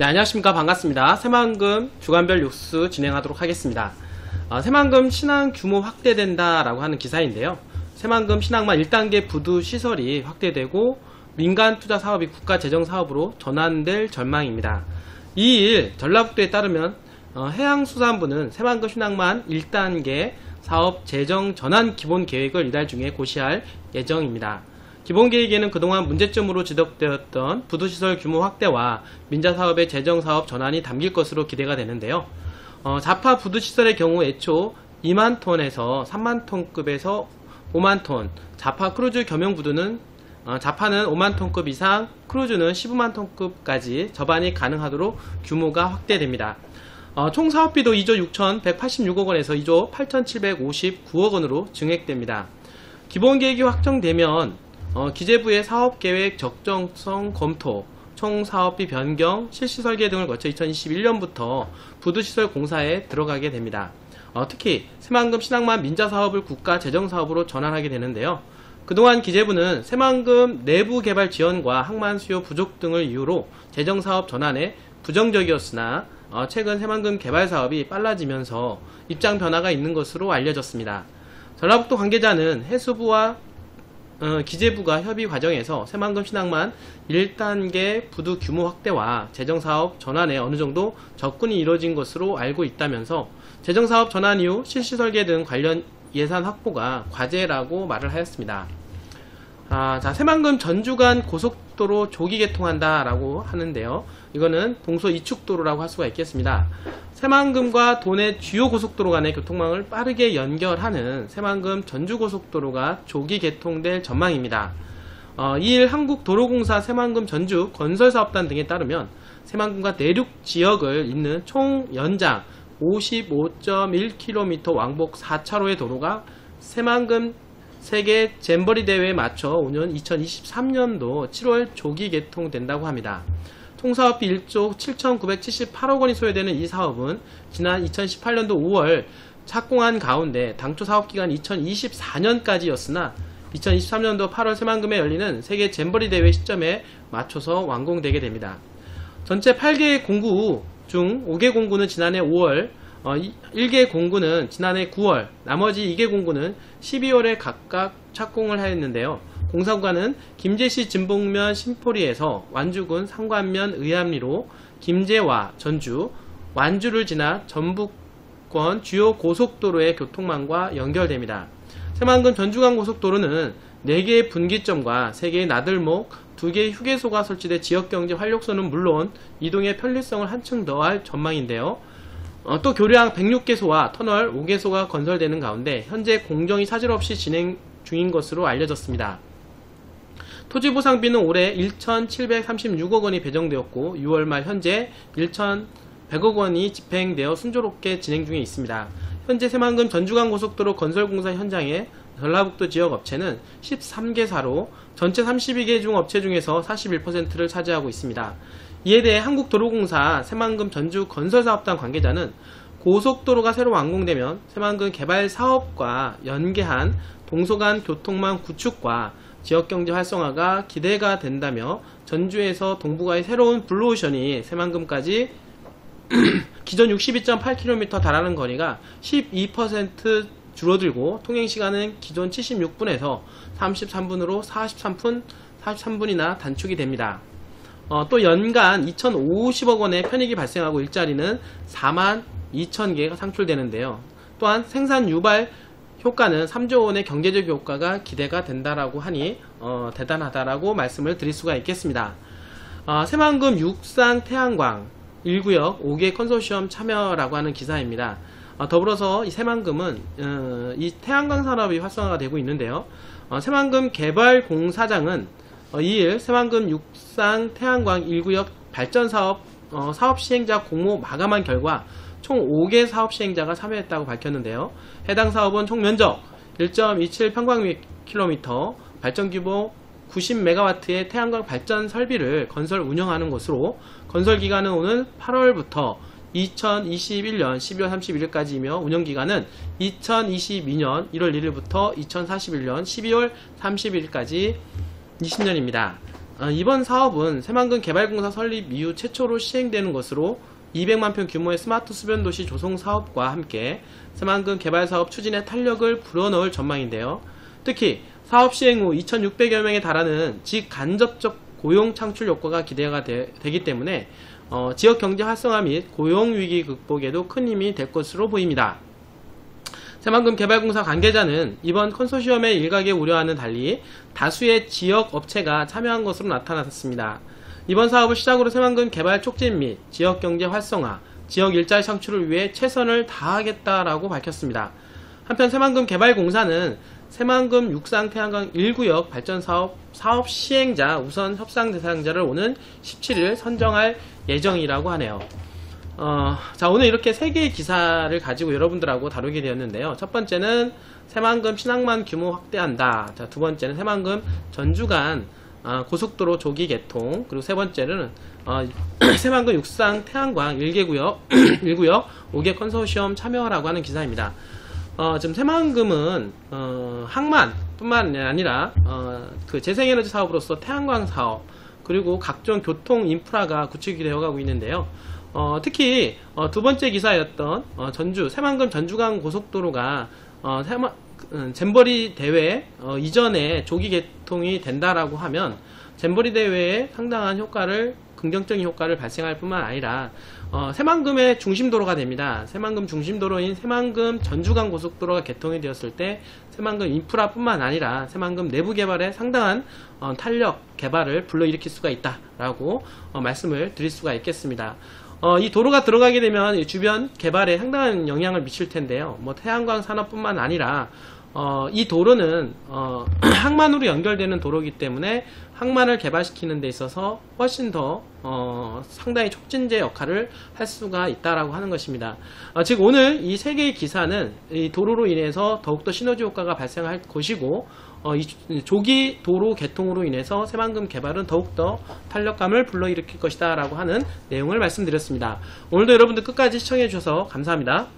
네, 안녕하십니까. 반갑습니다. 새만금 주간별 뉴스 진행하도록 하겠습니다. 새만금 신항 규모 확대된다 라고 하는 기사인데요. 새만금 신항만 1단계 부두 시설이 확대되고 민간 투자 사업이 국가 재정 사업으로 전환될 전망입니다. 이일 전라북도에 따르면 해양수산부는 새만금 신항만 1단계 사업 재정 전환 기본 계획을 이달 중에 고시할 예정입니다. 기본계획에는 그동안 문제점으로 지적되었던 부두시설 규모 확대와 민자사업의 재정사업 전환이 담길 것으로 기대가 되는데요. 자파 부두시설의 경우 애초 2만톤에서 3만톤급에서 5만톤, 자파 크루즈 겸용부두는 자파는 5만톤급 이상, 크루즈는 15만톤급까지 접안이 가능하도록 규모가 확대됩니다. 총 사업비도 2조 6,186억원에서 2조 8,759억원으로 증액됩니다. 기본계획이 확정되면 기재부의 사업계획 적정성 검토, 총 사업비 변경, 실시 설계 등을 거쳐 2021년부터 부두시설 공사에 들어가게 됩니다. 특히 새만금 신항만 민자사업을 국가 재정사업으로 전환하게 되는데요. 그동안 기재부는 새만금 내부 개발 지원과 항만 수요 부족 등을 이유로 재정사업 전환에 부정적이었으나 최근 새만금 개발 사업이 빨라지면서 입장 변화가 있는 것으로 알려졌습니다. 전라북도 관계자는 해수부와 기재부가 협의 과정에서 새만금 신항만 1단계 부두 규모 확대와 재정사업 전환에 어느정도 접근이 이루어진 것으로 알고 있다면서 재정사업 전환 이후 실시 설계 등 관련 예산 확보가 과제라고 말을 하였습니다. 새만금 전주 간 고속도로 조기 개통한다 라고 하는데요. 이거는 동서 이축도로라고 할 수가 있겠습니다. 새만금과 도내 주요 고속도로 간의 교통망을 빠르게 연결하는 새만금 전주고속도로가 조기 개통될 전망입니다. 이일 한국도로공사 새만금 전주 건설사업단 등에 따르면 새만금과 내륙 지역을 잇는 총 연장 55.1km 왕복 4차로의 도로가 새만금 세계 잼버리 대회에 맞춰 오는 2023년도 7월 조기 개통된다고 합니다. 총 사업비 1조 7,978억원이 소요되는 이 사업은 지난 2018년도 5월 착공한 가운데 당초 사업기간 2024년까지였으나 2023년도 8월 새만금에 열리는 세계 잼버리 대회 시점에 맞춰서 완공되게 됩니다. 전체 8개 공구 중 5개 공구는 지난해 5월, 1개 공구는 지난해 9월, 나머지 2개 공구는 12월에 각각 착공을 하였는데요. 공사구간은 김제시 진북면 신포리에서 완주군 상관면 의암리로 김제와 전주, 완주를 지나 전북권 주요 고속도로의 교통망과 연결됩니다. 새만금 전주간 고속도로는 4개의 분기점과 3개의 나들목, 2개의 휴게소가 설치돼 지역경제 활력소는 물론 이동의 편리성을 한층 더할 전망인데요. 또 교량 106개소와 터널 5개소가 건설되는 가운데 현재 공정이 사실없이 진행 중인 것으로 알려졌습니다. 토지보상비는 올해 1,736억원이 배정되었고 6월 말 현재 1,100억원이 집행되어 순조롭게 진행 중에 있습니다. 현재 새만금 전주간 고속도로 건설공사 현장에 전라북도 지역 업체는 13개사로 전체 32개 중 업체 중에서 41%를 차지하고 있습니다. 이에 대해 한국도로공사 새만금 전주 건설사업단 관계자는 고속도로가 새로 완공되면 새만금 개발 사업과 연계한 동서간 교통망 구축과 지역경제 활성화가 기대가 된다며 전주에서 동북아의 새로운 블루오션이 새만금까지 기존 62.8km 달하는 거리가 12% 줄어들고 통행시간은 기존 76분에서 33분으로 43분이나 단축이 됩니다. 또 연간 2,050억원의 편익이 발생하고 일자리는 4만 2천개가 창출되는데요. 또한 생산 유발 효과는 3조원의 경제적 효과가 기대가 된다라고 하니 대단하다라고 말씀을 드릴 수가 있겠습니다. 새만금 육상 태양광 1구역 5개 컨소시엄 참여라고 하는 기사입니다. 더불어서 이 새만금은 이 태양광 산업이 활성화가 되고 있는데요. 새만금 개발공사장은 2일 새만금 육상 태양광 1구역 발전사업 사업 시행자 공모 마감한 결과 총 5개 사업 시행자가 참여했다고 밝혔는데요. 해당 사업은 총 면적 1.27평방킬로미터, 발전 규모 90MW의 태양광 발전 설비를 건설 운영하는 것으로 건설 기간은 오는 8월부터 2021년 12월 31일까지이며 운영기간은 2022년 1월 1일부터 2041년 12월 31일까지 20년입니다. 이번 사업은 새만금 개발공사 설립 이후 최초로 시행되는 것으로 200만 평 규모의 스마트 수변도시 조성 사업과 함께 새만금 개발사업 추진에 탄력을 불어넣을 전망인데요. 특히 사업 시행 후 2,600여 명에 달하는 직간접적 고용 창출 효과가 기대가 되기 때문에 지역 경제 활성화 및 고용 위기 극복에도 큰 힘이 될 것으로 보입니다. 새만금 개발공사 관계자는 이번 컨소시엄의 일각의 우려와는 달리 다수의 지역 업체가 참여한 것으로 나타났습니다. 이번 사업을 시작으로 새만금 개발 촉진 및 지역 경제 활성화, 지역 일자리 창출을 위해 최선을 다하겠다라고 밝혔습니다. 한편 새만금 개발공사는 새만금 육상 태양광 1구역 발전 사업 시행자 우선 협상 대상자를 오는 17일 선정할 예정이라고 하네요. 자, 오늘 이렇게 3개의 기사를 가지고 여러분들하고 다루게 되었는데요. 첫 번째는 새만금 신항만 규모 확대한다. 자, 두 번째는 새만금 전주 간 고속도로 조기 개통. 그리고 세 번째는 새만금 육상 태양광 1구역 5개 컨소시엄 참여라고 하는 기사입니다. 지금 새만금은 항만 뿐만 아니라 그 재생에너지 사업으로서 태양광 사업 그리고 각종 교통 인프라가 구축이 되어가고 있는데요. 특히 두 번째 기사였던 새만금 전주간 고속도로가 잼버리 대회 이전에 조기 개통이 된다라고 하면 잼버리 대회에 상당한 긍정적인 효과를 발생할 뿐만 아니라 새만금의 중심도로가 됩니다. 새만금 중심도로인 새만금 전주간 고속도로가 개통이 되었을 때 새만금 인프라뿐만 아니라 새만금 내부 개발에 상당한 탄력 개발을 불러일으킬 수가 있다라고 말씀을 드릴 수가 있겠습니다. 이 도로가 들어가게 되면 주변 개발에 상당한 영향을 미칠 텐데요. 태양광 산업뿐만 아니라 이 도로는 항만으로 연결되는 도로이기 때문에 항만을 개발시키는 데 있어서 훨씬 더 상당히 촉진제 역할을 할 수가 있다라고 하는 것입니다. 즉 오늘 이 3개의 기사는 이 도로로 인해서 더욱더 시너지 효과가 발생할 것이고 이 조기 도로 개통으로 인해서 새만금 개발은 더욱더 탄력감을 불러일으킬 것이다 라고 하는 내용을 말씀드렸습니다. 오늘도 여러분들 끝까지 시청해 주셔서 감사합니다.